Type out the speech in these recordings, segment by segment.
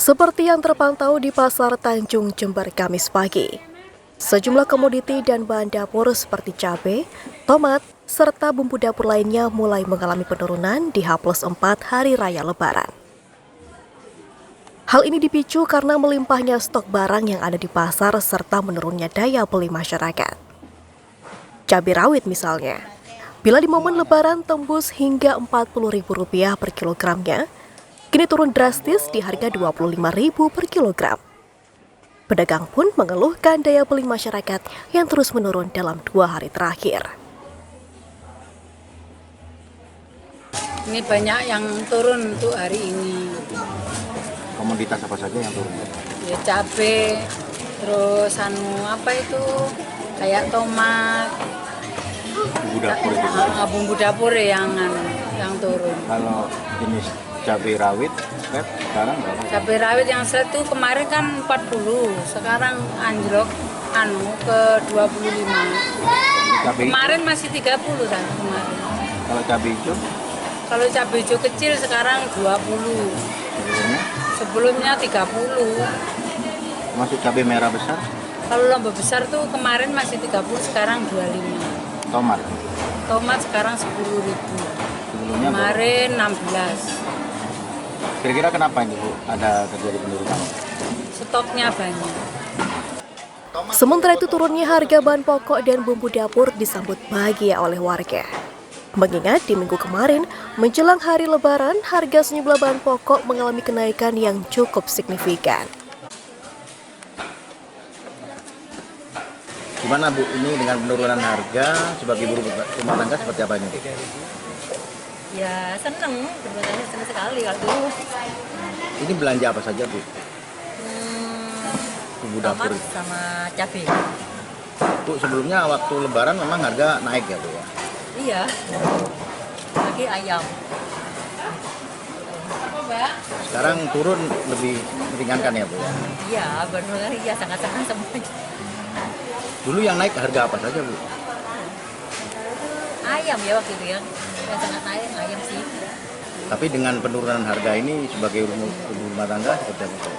Seperti yang terpantau di Pasar Tanjung Jember Kamis pagi, sejumlah komoditi dan bahan dapur seperti cabai, tomat, serta bumbu dapur lainnya mulai mengalami penurunan di H+4 Hari Raya Lebaran. Hal ini dipicu karena melimpahnya stok barang yang ada di pasar serta menurunnya daya beli masyarakat. Cabai rawit misalnya, bila di momen Lebaran tembus hingga Rp40.000 per kilogramnya, kini turun drastis di harga Rp25.000 per kilogram. Pedagang pun mengeluhkan daya beli masyarakat yang terus menurun dalam 2 hari terakhir. Ini banyak yang turun untuk hari ini. Komoditas apa saja yang turun? Ya cabai, terus kayak tomat, Bumbu dapur itu. bumbu dapur yang turun. Kalau jenis cabai rawit, sekarang berapa? Cabai rawit yang set itu kemarin kan 40, sekarang anjlok ke 25. Cabai Kemarin masih 30 kan kemarin. Kalau cabai hijau, Kalau cabai hijau kecil sekarang 20. Sebelumnya 30. masuk cabai merah besar, Kalau lomba besar tuh kemarin masih 30, sekarang 25. tomat. Tomat sekarang 10.000. Sebelumnya berapa? Kemarin 16. Kira-kira kenapa ini Bu ada terjadi penurunan? Stoknya banyak. Sementara itu turunnya harga bahan pokok dan bumbu dapur disambut bahagia oleh warga. Mengingat di minggu kemarin, menjelang hari Lebaran, harga sejumlah bahan pokok mengalami kenaikan yang cukup signifikan. Gimana Bu ini dengan penurunan harga sebagai ibu rumah tangga seperti apa ini? Ya seneng, sebenarnya seneng sekali kalau dulu. Ini belanja apa saja Bu? Bumbu dapur. Tomat sama cabai. Bu sebelumnya waktu Lebaran memang harga naik ya Bu ya? Iya. Lagi ayam. Sekarang turun lebih meringankan ya Bu ya? Iya, benar iya sangat senang semuanya. Dulu yang naik harga apa saja Bu? Ayam ya waktu itu ya. Yang sangat naik ayam sih. Tapi dengan penurunan harga ini sebagai ibu rumah tangga seperti apa?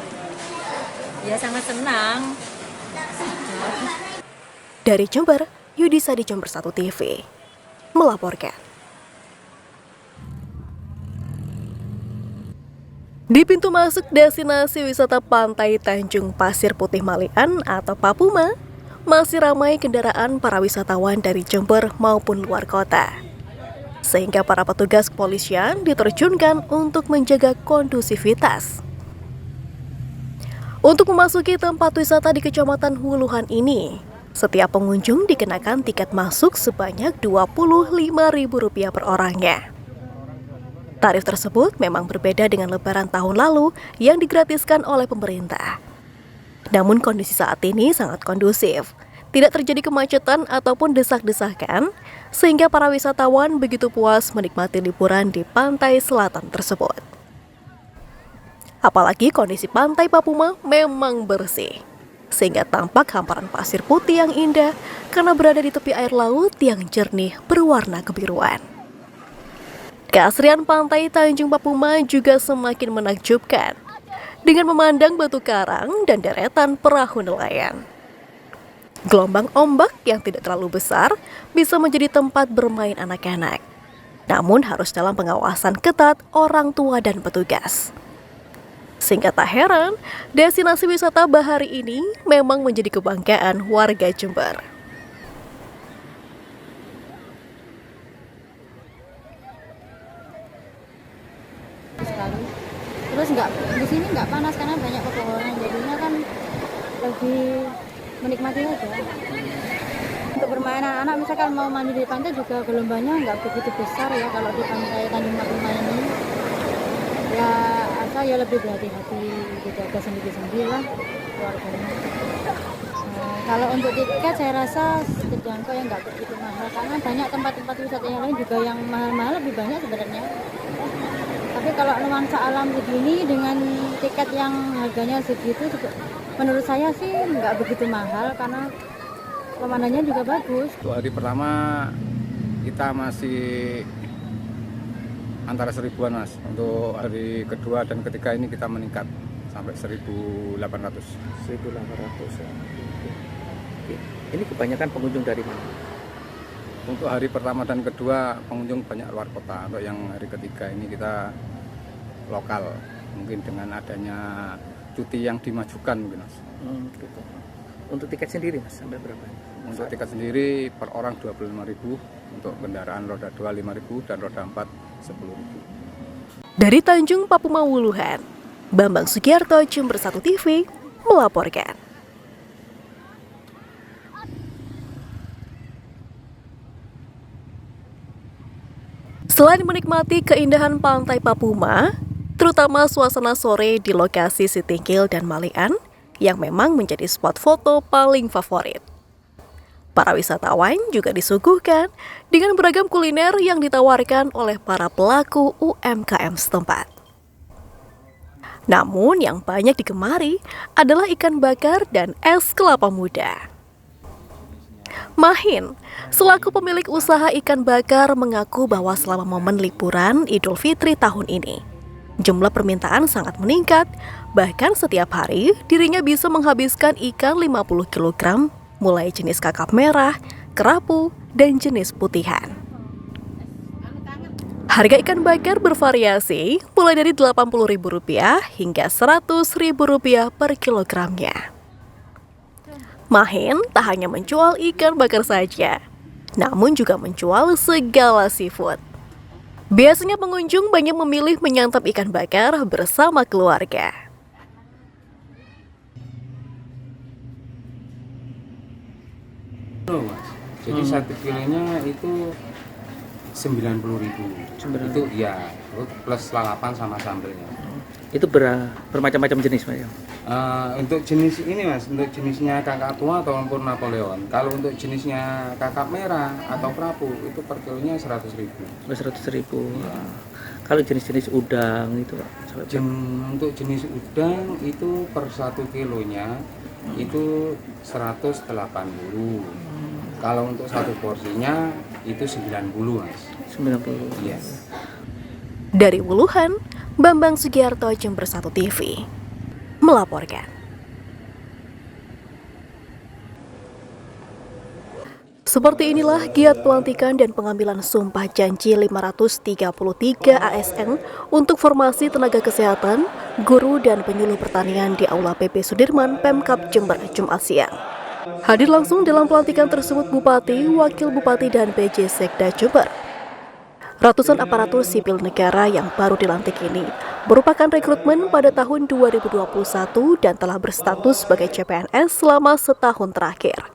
Ya sangat senang. Dari Jember, Yudisa di Jember 1 TV melaporkan. Di pintu masuk destinasi wisata pantai Tanjung Pasir Putih Malian atau Papuma, masih ramai kendaraan para wisatawan dari Jember maupun luar kota. Sehingga para petugas kepolisian diterjunkan untuk menjaga kondusivitas. Untuk memasuki tempat wisata di Kecamatan Huluhan ini, setiap pengunjung dikenakan tiket masuk sebanyak Rp25.000 per orangnya. Tarif tersebut memang berbeda dengan Lebaran tahun lalu yang digratiskan oleh pemerintah. Namun kondisi saat ini sangat kondusif. Tidak terjadi kemacetan ataupun desak-desakan, sehingga para wisatawan begitu puas menikmati liburan di pantai selatan tersebut. Apalagi kondisi pantai Papuma memang bersih, sehingga tampak hamparan pasir putih yang indah karena berada di tepi air laut yang jernih berwarna kebiruan. Keasrian pantai Tanjung Papuma juga semakin menakjubkan dengan memandang batu karang dan deretan perahu nelayan. Gelombang ombak yang tidak terlalu besar bisa menjadi tempat bermain anak-anak, namun harus dalam pengawasan ketat orang tua dan petugas. Sehingga tak heran, destinasi wisata bahari ini memang menjadi kebanggaan warga Jember. Sekali. Terus di sini nggak panas karena banyak pepohonan, jadinya kan lebih menikmati aja. Untuk bermain anak-anak misalkan mau mandi di pantai juga gelombangnya nggak begitu besar ya kalau di pantai Tanjung Papuma ini. Ya asal ya lebih berhati-hati, dijaga sendiri-sendiri lah keluarganya. Kalau untuk tiket saya rasa terjangkau yang nggak begitu mahal karena banyak tempat-tempat wisata yang lain juga yang mahal-mahal lebih banyak sebenarnya. Tapi kalau nuansa alam begini dengan tiket yang harganya segitu juga menurut saya sih nggak begitu mahal karena pemandangannya juga bagus. Untuk hari pertama kita masih antara 1000-an Mas. Untuk hari kedua dan ketiga ini kita meningkat sampai 1.800. 1.800 ya. Oke. Ini kebanyakan pengunjung dari mana? Untuk hari pertama dan kedua pengunjung banyak luar kota. Untuk yang hari ketiga ini kita lokal, mungkin dengan adanya cuti yang dimajukan mungkin Mas. Gitu. Untuk tiket sendiri Mas sampai berapa? Untuk tiket sendiri per orang 25.000, untuk kendaraan roda 2 5.000 dan roda 4 10.000. Dari Tanjung Papuma Wuluhan, Bambang Sugiarto, Jember 1 TV melaporkan. Selain menikmati keindahan pantai Papuma, terutama suasana sore di lokasi Sitingkil dan Malian yang memang menjadi spot foto paling favorit. Para wisatawan juga disuguhkan dengan beragam kuliner yang ditawarkan oleh para pelaku UMKM setempat. Namun yang banyak digemari adalah ikan bakar dan es kelapa muda. Mahin, selaku pemilik usaha ikan bakar, mengaku bahwa selama momen liburan Idul Fitri tahun ini, jumlah permintaan sangat meningkat, bahkan setiap hari dirinya bisa menghabiskan ikan 50 kg, mulai jenis kakap merah, kerapu, dan jenis putihan. Harga ikan bakar bervariasi mulai dari Rp80.000 hingga Rp100.000 per kilogramnya. Mahin tak hanya menjual ikan bakar saja, namun juga menjual segala seafood. Biasanya pengunjung banyak memilih menyantap ikan bakar bersama keluarga. Jadi 1 kilonya itu 90.000. Itu ya, plus lalapan sama sambelnya. Itu bermacam-macam jenis Mas ya? Untuk jenis ini Mas, untuk jenisnya kakak tua ataupun Napoleon. Kalau untuk jenisnya kakap merah atau kerapu itu per kilonya 100.000. 100.000. Ya. Kalau jenis-jenis udang itu Pak? Untuk jenis udang itu per 1 kilonya itu 180. Kalau untuk satu porsinya itu 90 Mas. 90. Iya. Dari Wuluhan, Bambang Sugiarto, Jember 1 TV melaporkan. Seperti inilah giat pelantikan dan pengambilan sumpah janji 533 ASN untuk formasi tenaga kesehatan, guru, dan penyuluh pertanian di Aula PP Sudirman, Pemkab Jember, Jumat siang. Hadir langsung dalam pelantikan tersebut Bupati, Wakil Bupati, dan PJ Sekda Jember. Ratusan aparatur sipil negara yang baru dilantik ini merupakan rekrutmen pada tahun 2021 dan telah berstatus sebagai CPNS selama setahun terakhir.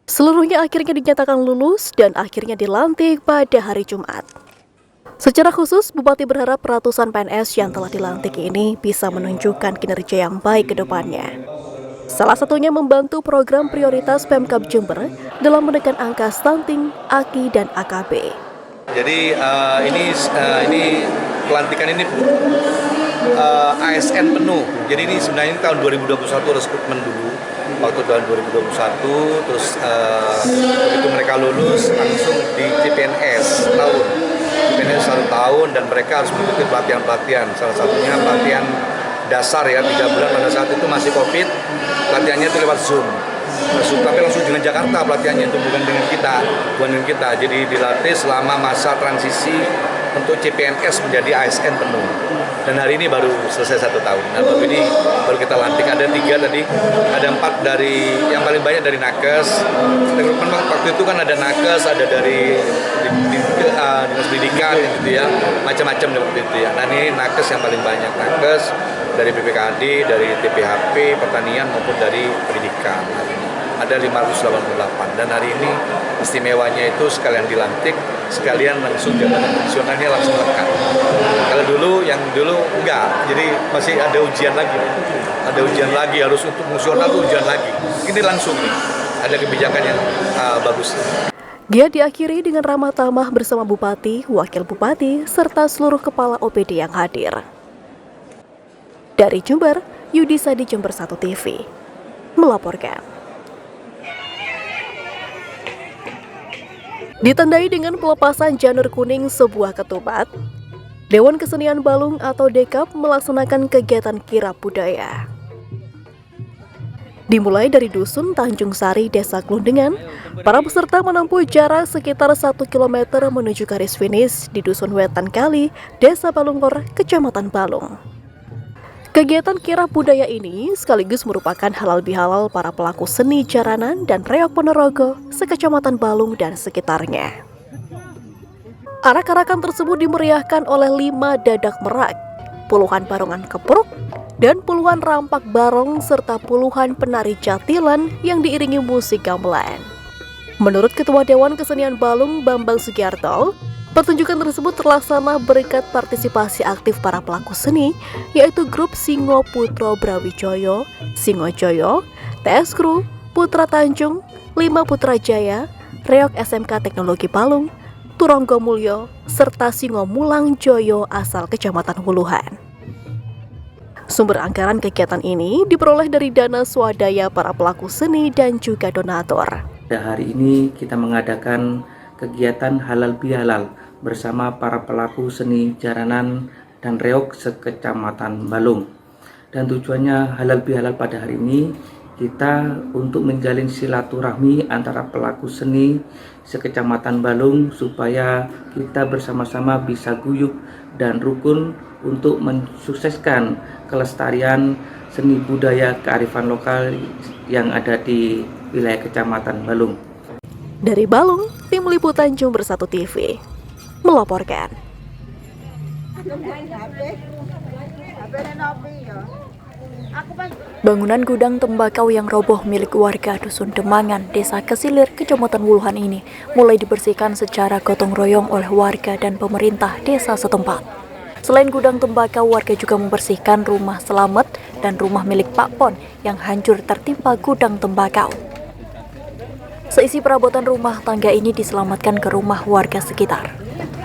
Seluruhnya akhirnya dinyatakan lulus dan akhirnya dilantik pada hari Jumat. Secara khusus, Bupati berharap ratusan PNS yang telah dilantik ini bisa menunjukkan kinerja yang baik ke depannya. Salah satunya membantu program prioritas Pemkab Jember dalam menekan angka stunting, AKI, dan AKB. Jadi ini pelantikan ini ASN penuh. Jadi ini sebenarnya tahun 2021 rekrutmen dulu. Waktu tahun 2021 terus begitu mereka lulus langsung di CPNS tahun. CPNS 1 tahun dan mereka harus mengikuti pelatihan-pelatihan. Salah satunya pelatihan dasar ya 3 bulan pada saat itu masih COVID, pelatihannya itu lewat Zoom. Tapi langsung dengan Jakarta pelatihannya itu bukan dengan kita. Jadi dilatih selama masa transisi untuk CPNS menjadi ASN penuh. Dan hari ini baru selesai 1 tahun. Nah baru kita lantik, ada 3 tadi, ada 4 dari yang paling banyak dari Nakes. Rekrutmen waktu itu kan ada Nakes, ada dari dinas pendidikan gitu ya, macam-macam waktu itu ya. Nah ini Nakes yang paling banyak, Nakes dari BPKAD, dari TPHP, pertanian maupun dari pendidikan. Ada 588 dan hari ini istimewanya itu sekalian dilantik, sekalian langsung jabatan fungsionalnya langsung lekat. Kalau dulu enggak, jadi masih ada ujian lagi, harus untuk fungsional itu ujian lagi. Ini langsung nih, ada kebijakan yang bagus. Dia diakhiri dengan ramah tamah bersama Bupati, Wakil Bupati, serta seluruh kepala OPD yang hadir. Dari Jember, Yudisa di Jember 1 TV melaporkan. Ditandai dengan pelepasan janur kuning sebuah ketupat, Dewan Kesenian Balung atau Dekap melaksanakan kegiatan kirap budaya. Dimulai dari Dusun Tanjung Sari, Desa Glundengan, para peserta menempuh jarak sekitar 1 km menuju garis finish di Dusun Wetan Kali, Desa Balungkor, Kecamatan Balung. Kegiatan kirap budaya ini sekaligus merupakan halal bihalal para pelaku seni jaranan dan reok Ponorogo, sekecamatan Balung dan sekitarnya. Arak-arakan tersebut dimeriahkan oleh 5 dadak merak, puluhan barongan kepruk, dan puluhan rampak barong serta puluhan penari jatilan yang diiringi musik gamelan. Menurut Ketua Dewan Kesenian Balung Bambang Sugiarto, pertunjukan tersebut terlaksana berkat partisipasi aktif para pelaku seni, yaitu grup Singo Putro Brawijoyo, Singo Joyo, TS Kru, Putra Tanjung, 5 Putra Jaya, Reok SMK Teknologi Balung, Turonggo Mulyo, serta Singo Mulang Joyo asal Kecamatan Wuluhan. Sumber anggaran kegiatan ini diperoleh dari dana swadaya para pelaku seni dan juga donatur. Hari ini kita mengadakan kegiatan halal bihalal bersama para pelaku seni jaranan dan reok sekecamatan Balung. Dan tujuannya halal bihalal pada hari ini kita untuk menjalin silaturahmi antara pelaku seni sekecamatan Balung supaya kita bersama-sama bisa guyup dan rukun untuk mensukseskan kelestarian seni budaya kearifan lokal yang ada di wilayah Kecamatan Balung. Dari Balung, Tim Liputan Jember 1 TV melaporkan. Bangunan gudang tembakau yang roboh milik warga Dusun Demangan, Desa Kesilir, Kecamatan Wuluhan ini mulai dibersihkan secara gotong royong oleh warga dan pemerintah desa setempat. Selain gudang tembakau, warga juga membersihkan rumah Selamet dan rumah milik Pak Pon yang hancur tertimpa gudang tembakau. Seisi perabotan rumah tangga ini diselamatkan ke rumah warga sekitar.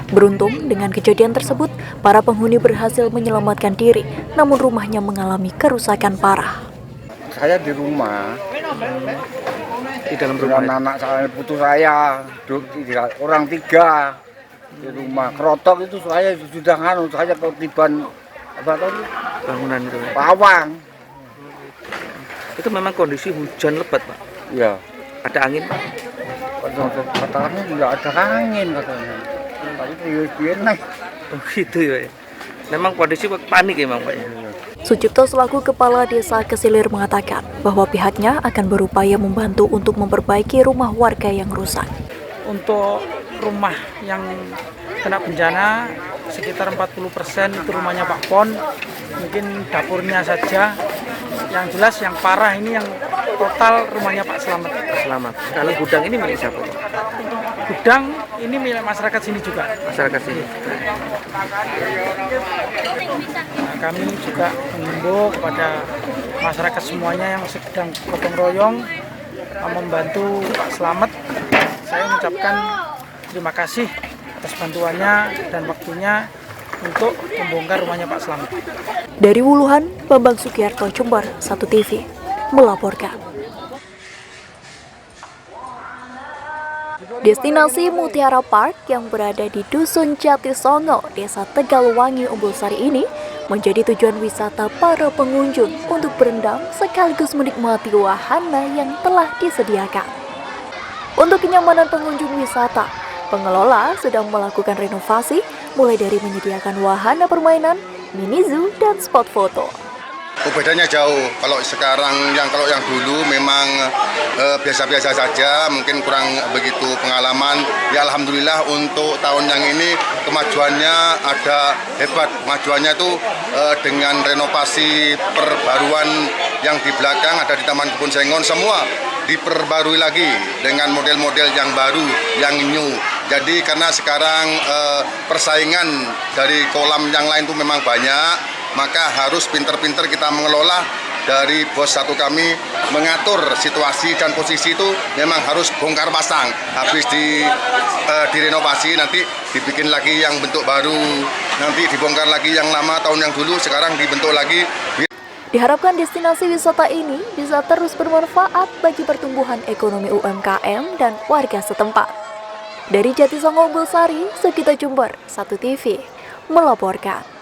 Beruntung dengan kejadian tersebut, para penghuni berhasil menyelamatkan diri, namun rumahnya mengalami kerusakan parah. Saya di rumah, Di dalam rumah dengan anak saya, putu saya, orang 3 di rumah. Kerotok itu saya sudah saya ketiban apa tadi? bangunan itu. Pawang. Itu memang kondisi hujan lebat, Pak. Ya. Ada angin, Pak. Katanya tidak ada angin katanya. Tapi biar naik. Oh gitu ya. Memang kondisi panik memang, Pak. Sucipto selaku Kepala Desa Kesilir mengatakan bahwa pihaknya akan berupaya membantu untuk memperbaiki rumah warga yang rusak. Untuk rumah yang kena bencana sekitar 40% itu rumahnya Pak Pon, mungkin dapurnya saja. Yang jelas yang parah ini yang total rumahnya Pak Selamet. Selamat. Kalau gudang ini milik siapa, Pak? Gudang ini milik masyarakat sini juga. Masyarakat sini. Nah, kami juga mengimbau kepada masyarakat semuanya yang sedang gotong royong membantu Pak Selamet. Saya mengucapkan terima kasih atas bantuannya dan waktunya untuk membongkar rumahnya Pak Selamet. Dari Wuluhan, Bambang Sugiarto, Jember 1 TV melaporkan. Destinasi Mutiara Park yang berada di Dusun Jatisongo, Desa Tegalwangi, Umbulsari ini menjadi tujuan wisata para pengunjung untuk berendam sekaligus menikmati wahana yang telah disediakan. Untuk kenyamanan pengunjung wisata, pengelola sedang melakukan renovasi mulai dari menyediakan wahana permainan, mini zoo, dan spot foto. Bedanya jauh. Kalau yang dulu memang biasa-biasa saja, mungkin kurang begitu pengalaman. Ya alhamdulillah untuk tahun yang ini kemajuannya ada hebat. Kemajuannya itu dengan renovasi perbaruan yang di belakang ada di Taman Kebun Sengon, semua diperbarui lagi dengan model-model yang baru, yang new. Jadi karena sekarang persaingan dari kolam yang lain itu memang banyak, maka harus pinter-pinter kita mengelola. Dari bos satu kami mengatur situasi dan posisi itu memang harus bongkar pasang. Habis direnovasi nanti dibikin lagi yang bentuk baru, nanti dibongkar lagi yang lama tahun yang dulu, sekarang dibentuk lagi. Diharapkan destinasi wisata ini bisa terus bermanfaat bagi pertumbuhan ekonomi UMKM dan warga setempat. Dari Jatisongo, Umbulsari, Sugito, Jember 1 TV melaporkan.